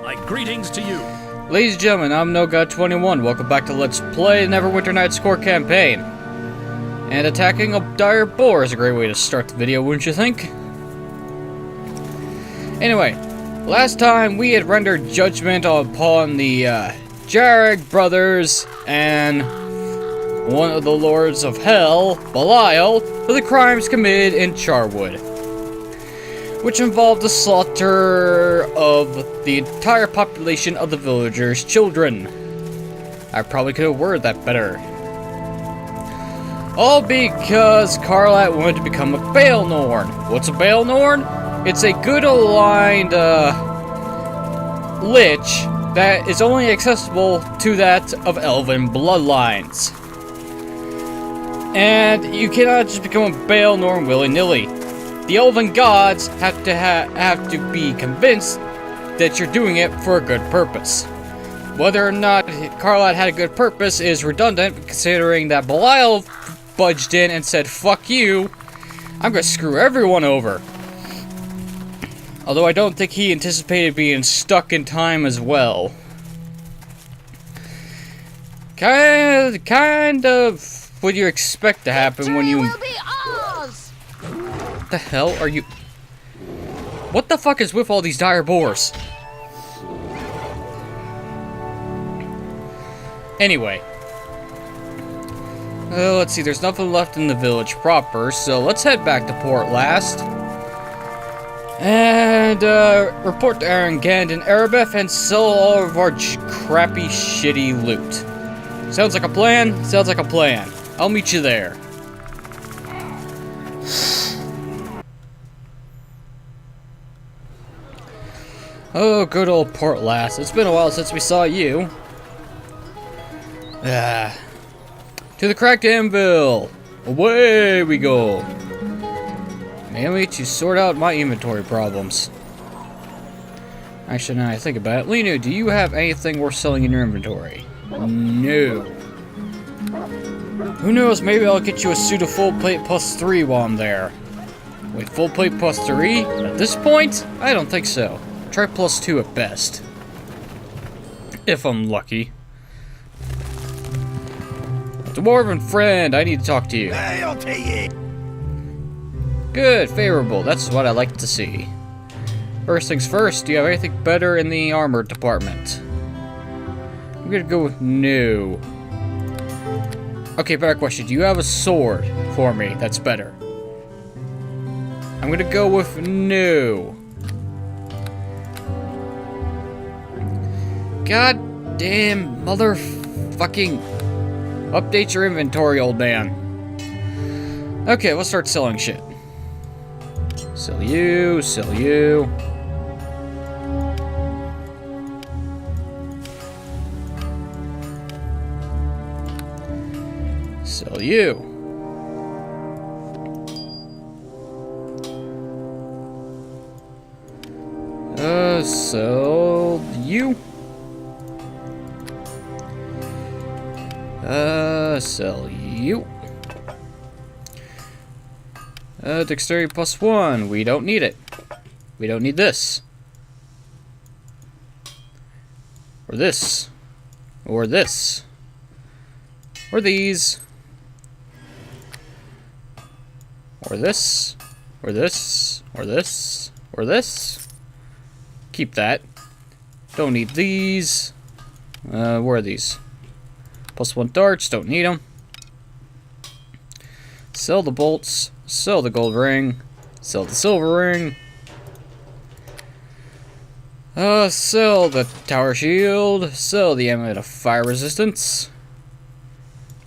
My greetings to you. Ladies and gentlemen, I'm NoGod21. Welcome back to Let's Play Neverwinter Night Score campaign. And attacking a dire boar is a great way to start the video, wouldn't you think? Anyway, last time we had rendered judgment upon the Jarek brothers and one of the lords of hell, Belial, for the crimes committed in Charwood, which involved the slaughter of the entire population of the villagers' children. I probably could have worded that better. All because Karlat wanted to become a Baelnorn. What's a Baelnorn? It's a good aligned lich that is only accessible to that of elven bloodlines. And you cannot just become a Baelnorn willy-nilly. The elven gods have to be convinced that you're doing it for a good purpose. Whether or not Karlat had a good purpose is redundant, considering that Belial budged in and said, "Fuck you, I'm gonna screw everyone over." Although I don't think he anticipated being stuck in time as well. Kind of what you expect to happen when you... What the hell are you... What the fuck is with all these dire boars? Anyway. Let's see, there's nothing left in the village proper, so let's head back to Port Last. And, report to Aaron Gand and Arabeth and sell all of our crappy, shitty loot. Sounds like a plan? Sounds like a plan. I'll meet you there. Oh, good old Port Last. It's been a while since we saw you. To the cracked anvil! Away we go! Mainly to sort out my inventory problems. Actually, now I think about it. Linu, do you have anything worth selling in your inventory? No. Who knows, maybe I'll get you a suit of full plate plus 3 while I'm there. Wait, full plate plus 3? At this point? I don't think so. Try plus 2 at best. If I'm lucky. Dwarven friend, I need to talk to you. Hey, I'll take it. Good, favorable. That's what I like to see. First things first, do you have anything better in the armor department? I'm gonna go with no. Okay, better question. Do you have a sword for me that's better? I'm gonna go with no. God damn motherfucking... Update your inventory, old man. Okay, let's start selling shit. Sell you, sell you. Sell you. Sell you. Sell you. Dexterity plus 1. We don't need it. We don't need this. Or this. Or this. Or these. Or this. Or this. Or this. Or this. Keep that. Don't need these. Where are these? Plus 1 darts, don't need them. Sell the bolts, sell the gold ring, sell the silver ring. Sell the tower shield, sell the amulet of fire resistance.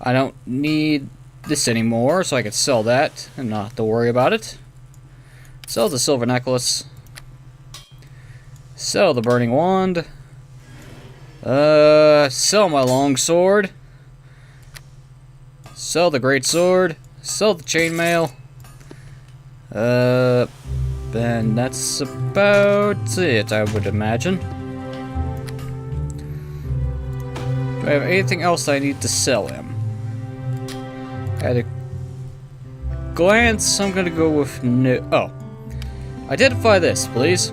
I don't need this anymore, so I can sell that and not have to worry about it. Sell the silver necklace. Sell the burning wand. Sell my long sword. Sell the great sword. Sell the chainmail. And that's about it, I would imagine. Do I have anything else I need to sell him? At a glance, I'm gonna go with no. Oh. Identify this, please.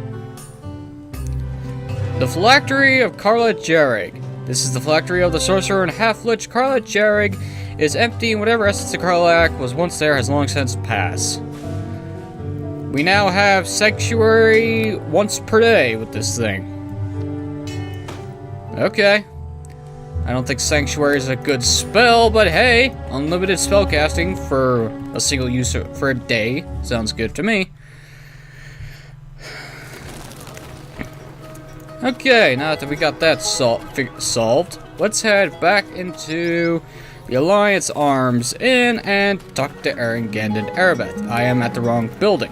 The phylactery of Carla Jarrig. This is the phylactery of the sorcerer and half-lich Carla Jarrig. Is empty, and whatever essence of Carlac was once there has long since passed. We now have sanctuary once per day with this thing. Okay. I don't think sanctuary is a good spell, but hey, unlimited spellcasting for a single use for a day sounds good to me. Okay, now that we got that solved, let's head back into the Alliance Arms Inn and talk to Erengand and Erebeth. I am at the wrong building.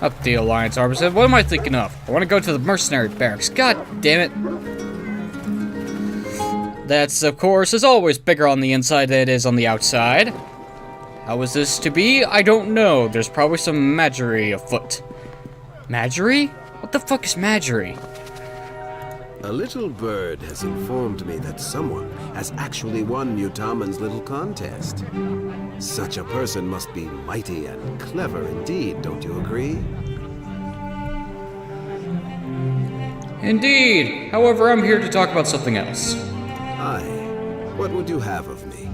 Up the Alliance Arms Inn. What am I thinking of? I want to go to the mercenary barracks. God damn it. That's, of course, is always bigger on the inside than it is on the outside. How is this to be? I don't know. There's probably some magiry afoot. Magiry? What the fuck is magiry? A little bird has informed me that someone has actually won Mutaman's little contest. Such a person must be mighty and clever indeed, don't you agree? Indeed. However, I'm here to talk about something else. Aye. What would you have of me?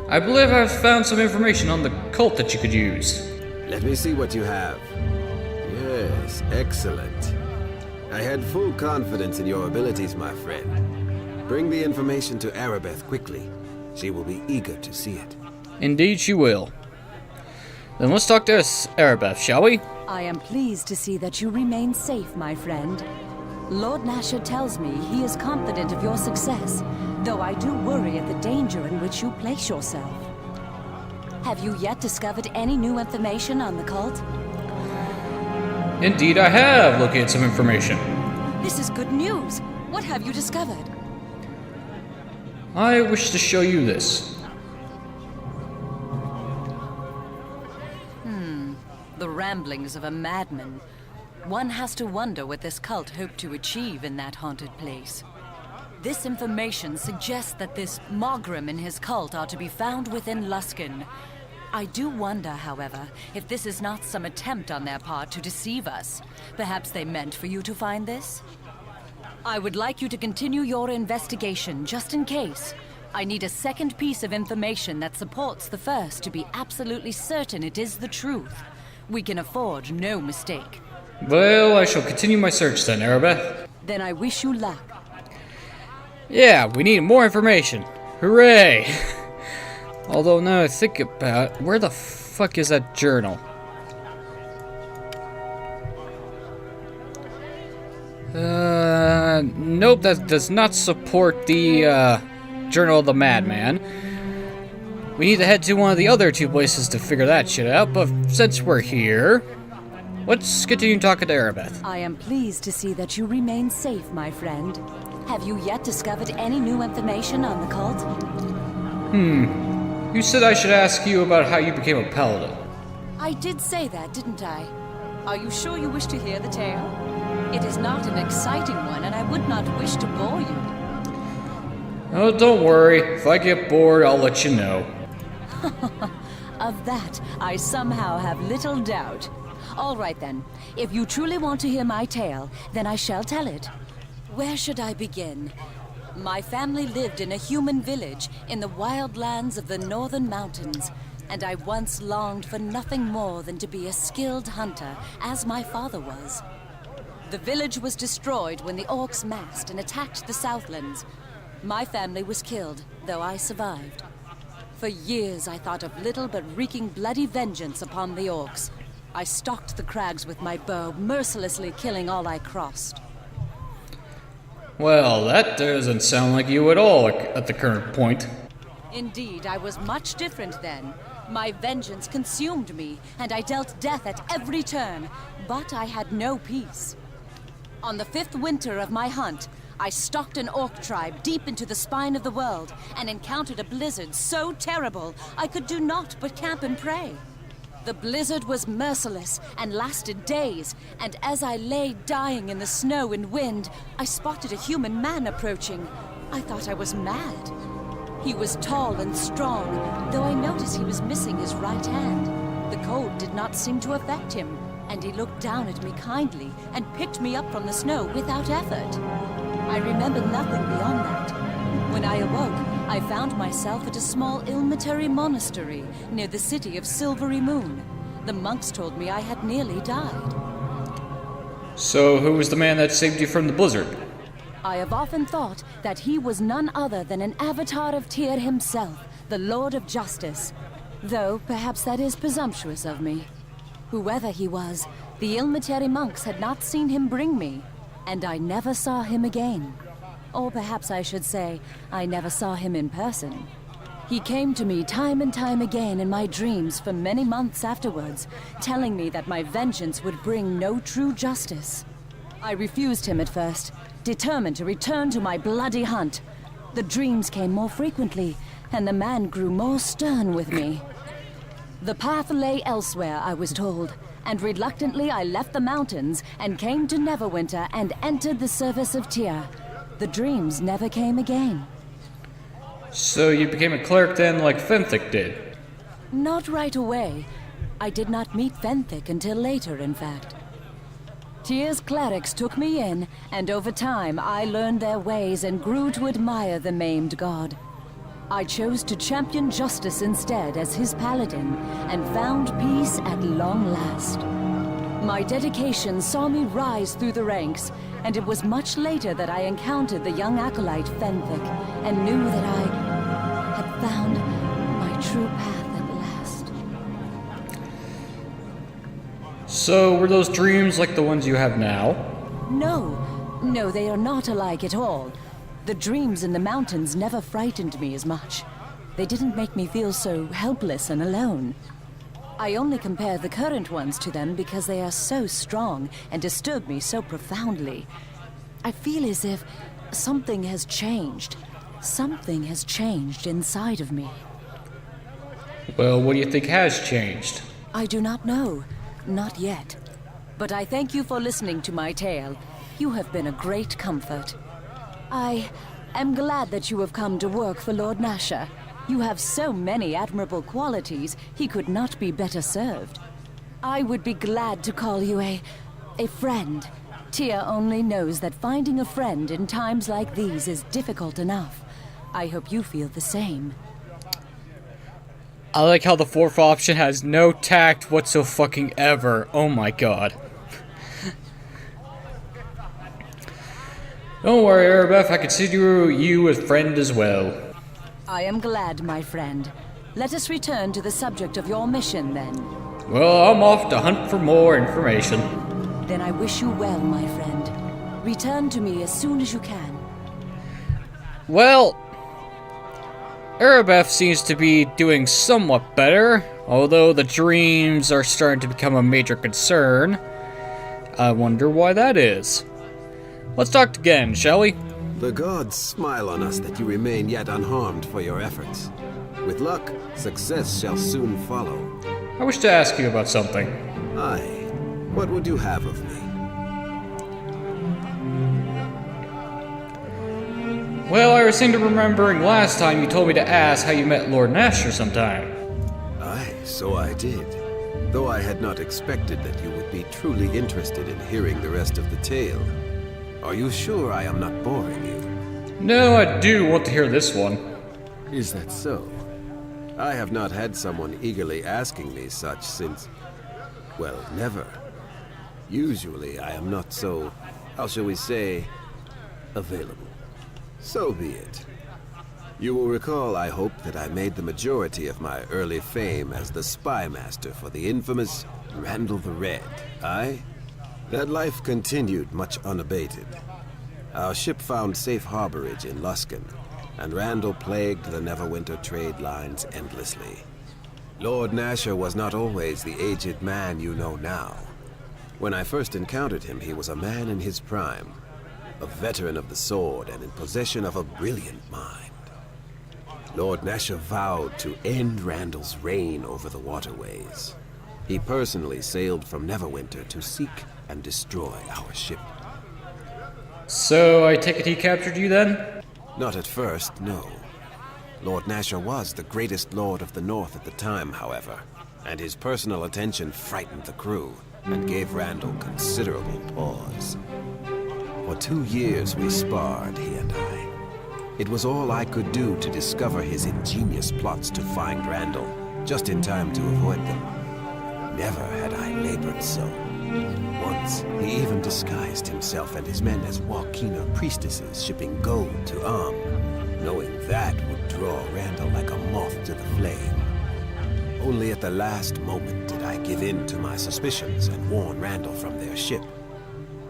I believe I've found some information on the cult that you could use. Let me see what you have. Yes, excellent. I had full confidence in your abilities, my friend. Bring the information to Erebeth quickly. She will be eager to see it. Indeed she will. Then let's talk to Erebeth, shall we? I am pleased to see that you remain safe, my friend. Lord Nasher tells me he is confident of your success, though I do worry at the danger in which you place yourself. Have you yet discovered any new information on the cult? Indeed I have located some information. This is good news. What have you discovered? I wish to show you this. The ramblings of a madman. One has to wonder what this cult hoped to achieve in that haunted place. This information suggests that this Mogrim and his cult are to be found within Luskan. I do wonder, however, if this is not some attempt on their part to deceive us. Perhaps they meant for you to find this? I would like you to continue your investigation, just in case. I need a second piece of information that supports the first to be absolutely certain it is the truth. We can afford no mistake. Well, I shall continue my search then, Erebeth. Then I wish you luck. Yeah, we need more information. Hooray! Although now I think about it, where the fuck is that journal? Nope, that does not support the, Journal of the Madman. We need to head to one of the other two places to figure that shit out, but since we're here, let's continue talking to Erebeth. I am pleased to see that you remain safe, my friend. Have you yet discovered any new information on the cult? You said I should ask you about how you became a paladin. I did say that, didn't I? Are you sure you wish to hear the tale? It is not an exciting one, and I would not wish to bore you. Oh, don't worry. If I get bored, I'll let you know. Of that, I somehow have little doubt. All right then. If you truly want to hear my tale, then I shall tell it. Where should I begin? My family lived in a human village in the wild lands of the northern mountains, and I once longed for nothing more than to be a skilled hunter, as my father was. The village was destroyed when the orcs massed and attacked the Southlands. My family was killed, though I survived. For years I thought of little but wreaking bloody vengeance upon the orcs. I stalked the crags with my bow, mercilessly killing all I crossed. Well, that doesn't sound like you at all at the current point. Indeed, I was much different then. My vengeance consumed me, and I dealt death at every turn, but I had no peace. On the 5th winter of my hunt, I stalked an orc tribe deep into the spine of the world and encountered a blizzard so terrible I could do naught but camp and pray. The blizzard was merciless and lasted days, and as I lay dying in the snow and wind, I spotted a human man approaching. I thought I was mad. He was tall and strong, though I noticed he was missing his right hand. The cold did not seem to affect him. and he looked down at me kindly and picked me up from the snow without effort. I remember nothing beyond that. When I awoke, I found myself at a small Ilmitary monastery near the city of Silvery Moon. The monks told me I had nearly died. So, who was the man that saved you from the blizzard? I have often thought that he was none other than an avatar of Tyr himself, the Lord of Justice. Though, perhaps that is presumptuous of me. Whoever he was, the Ilmitary monks had not seen him bring me, and I never saw him again. Or perhaps I should say, I never saw him in person. He came to me time and time again in my dreams for many months afterwards, telling me that my vengeance would bring no true justice. I refused him at first, determined to return to my bloody hunt. The dreams came more frequently, and the man grew more stern with me. The path lay elsewhere, I was told, and reluctantly I left the mountains and came to Neverwinter and entered the service of Tyr. The dreams never came again. So you became a cleric then, like Fenthic did? Not right away. I did not meet Fenthic until later, in fact. Tyr's clerics took me in, and over time I learned their ways and grew to admire the maimed god. I chose to champion justice instead as his paladin, and found peace at long last. My dedication saw me rise through the ranks, and it was much later that I encountered the young acolyte Fenthic, and knew that I had found my true path at last. So, were those dreams like the ones you have now? No, they are not alike at all. The dreams in the mountains never frightened me as much. They didn't make me feel so helpless and alone. I only compare the current ones to them because they are so strong and disturb me so profoundly. I feel as if something has changed. Something has changed inside of me. Well, what do you think has changed? I do not know. Not yet. But I thank you for listening to my tale. You have been a great comfort. I am glad that you have come to work for Lord Nasher. You have so many admirable qualities, he could not be better served. I would be glad to call you a friend. Tyr only knows that finding a friend in times like these is difficult enough. I hope you feel the same. I like how the fourth option has no tact whatsoever. Oh my god. Don't worry, Erebeth, I consider you a friend as well. I am glad, my friend. Let us return to the subject of your mission, then. Well, I'm off to hunt for more information. Then I wish you well, my friend. Return to me as soon as you can. Well, Erebeth seems to be doing somewhat better, although the dreams are starting to become a major concern. I wonder why that is. Let's talk again, shall we? The gods smile on us that you remain yet unharmed for your efforts. With luck, success shall soon follow. I wish to ask you about something. Aye. What would you have of me? Well, I seem to remembering last time you told me to ask how you met Lord Nasher sometime. Aye, so I did. Though I had not expected that you would be truly interested in hearing the rest of the tale. Are you sure I am not boring you? No, I do want to hear this one. Is that so? I have not had someone eagerly asking me such since... well, never. Usually I am not so, how shall we say, available. So be it. You will recall, I hope, that I made the majority of my early fame as the spy master for the infamous Randall the Red, aye? That life continued much unabated. Our ship found safe harborage in Luskan, and Randall plagued the Neverwinter trade lines endlessly. Lord Nasher was not always the aged man you know now. When I first encountered him, he was a man in his prime, a veteran of the sword and in possession of a brilliant mind. Lord Nasher vowed to end Randall's reign over the waterways. He personally sailed from Neverwinter to seek and destroy our ship. So, I take it he captured you then? Not at first, no. Lord Nasher was the greatest lord of the North at the time, however, and his personal attention frightened the crew. and gave Randall considerable pause. For 2 years we sparred, he and I. It was all I could do to discover his ingenious plots to find Randall, just in time to avoid them. Never had I labored so. Once, he even disguised himself and his men as Walkiner priestesses shipping gold to Am, knowing that would draw Randall like a moth to the flame. Only at the last moment did I give in to my suspicions and warn Randall from their ship.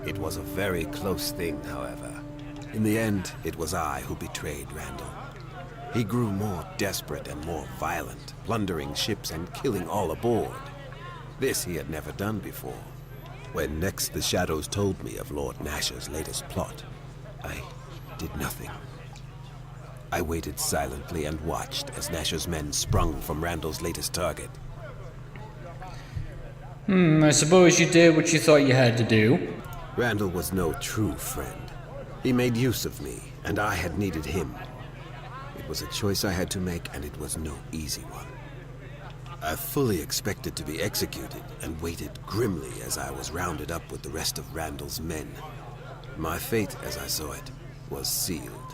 It was a very close thing, however. In the end, it was I who betrayed Randall. He grew more desperate and more violent, plundering ships and killing all aboard. This he had never done before. When next the Shadows told me of Lord Nasher's latest plot, I did nothing. I waited silently and watched as Nasher's men sprung from Randall's latest target. I suppose you did what you thought you had to do. Randall was no true friend. He made use of me, and I had needed him. It was a choice I had to make, and it was no easy one. I fully expected to be executed, and waited grimly as I was rounded up with the rest of Randall's men. My fate, as I saw it, was sealed.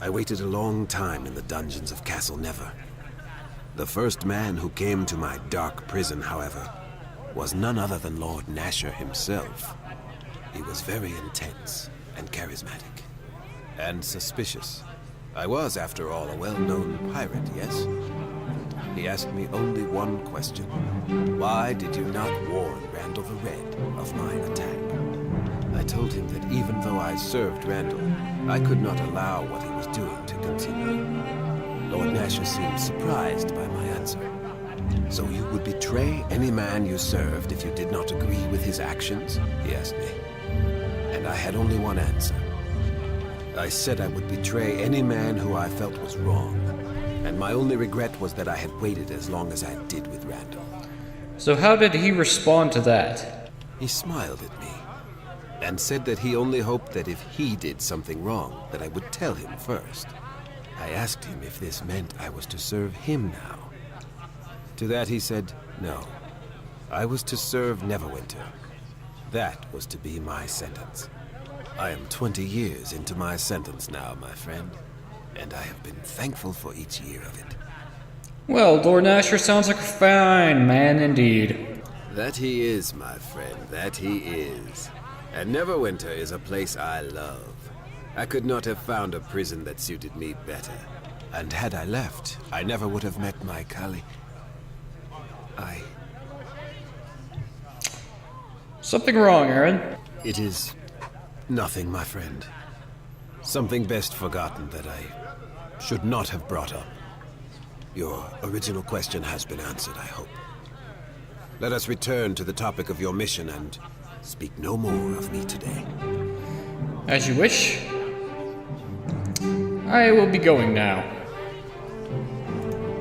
I waited a long time in the dungeons of Castle Never. The first man who came to my dark prison, however, was none other than Lord Nasher himself. He was very intense and charismatic, and suspicious. I was, after all, a well-known pirate, yes? He asked me only one question. Why did you not warn Randall the Red of my attack? I told him that even though I served Randall, I could not allow what he was doing to continue. Lord Nasher seemed surprised by my answer. So you would betray any man you served if you did not agree with his actions? He asked me. And I had only one answer. I said I would betray any man who I felt was wrong. And my only regret was that I had waited as long as I did with Randall. So how did he respond to that? He smiled at me, and said that he only hoped that if he did something wrong, that I would tell him first. I asked him if this meant I was to serve him now. To that he said, no. I was to serve Neverwinter. That was to be my sentence. I am 20 years into my sentence now, my friend, and I have been thankful for each year of it. Well, Lord Nasher sounds like a fine man indeed. That he is, my friend, that he is. And Neverwinter is a place I love. I could not have found a prison that suited me better. And had I left, I never would have met my Kali. Something wrong, Aaron? It is nothing, my friend. Something best forgotten that I should not have brought up. Your original question has been answered, I hope. Let us return to the topic of your mission and speak no more of me today. As you wish. I will be going now.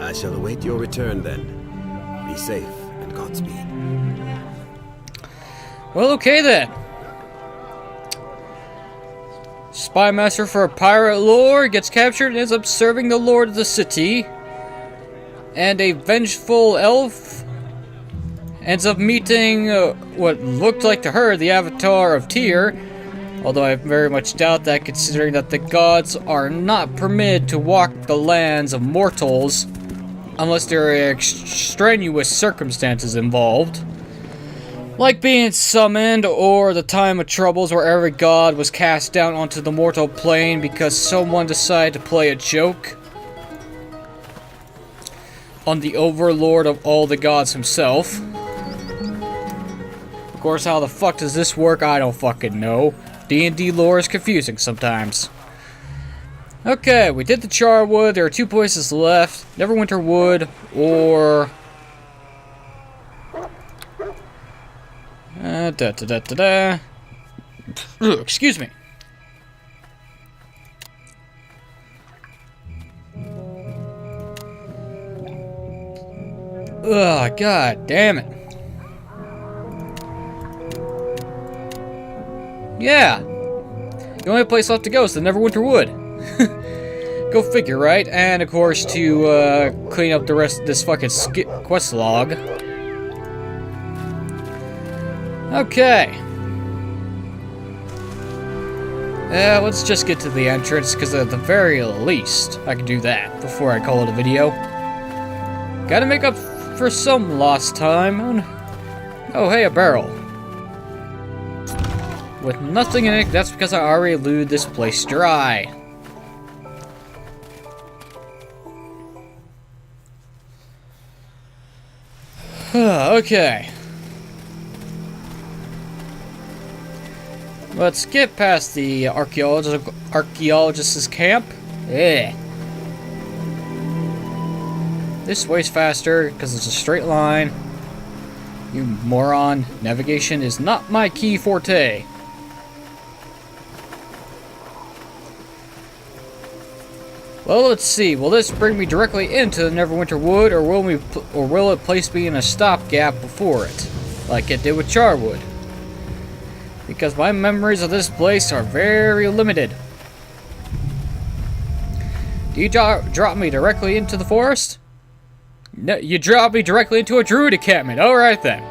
I shall await your return then. Be safe and Godspeed. Well, okay then. Spy master for a pirate lord gets captured and ends up serving the lord of the city. And a vengeful elf ends up meeting what looked like to her the avatar of Tyr. Although I very much doubt that, considering that the gods are not permitted to walk the lands of mortals unless there are extraneous circumstances involved. Like being summoned, or the time of troubles where every god was cast down onto the mortal plane because someone decided to play a joke on the overlord of all the gods himself. Of course, how the fuck does this work? I don't fucking know. D&D lore is confusing sometimes. Okay, we did the Charwood. There are 2 places left. Neverwinter Wood, or... Excuse me. Ugh, god damn it. Yeah. The only place left to go is the Neverwinter Wood. Go figure, right? And of course to clean up the rest of this fucking quest log. Okay. Let's just get to the entrance, because at the very least, I can do that before I call it a video. Gotta make up for some lost time. Oh, hey, a barrel. With nothing in it, that's because I already looted this place dry. Okay. Let's get past the archaeologist's camp. Yeah. This way's faster because it's a straight line. You moron. Navigation is not my key forte. Well, let's see. Will this bring me directly into the Neverwinter Wood, or will it place me in a stopgap before it, like it did with Charwood? Because my memories of this place are very limited. Do you drop me directly into the forest? No, you drop me directly into a druid encampment. Alright then.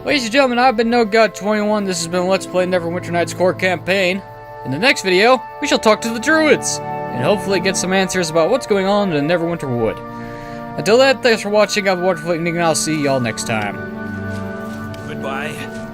Ladies and gentlemen, I've been NoGod21. This has been Let's Play Neverwinter Nights Core Campaign. In the next video, we shall talk to the druids, and hopefully get some answers about what's going on in the Neverwinter Wood. Until then, thanks for watching, have a wonderful evening, and I'll see y'all next time. Goodbye.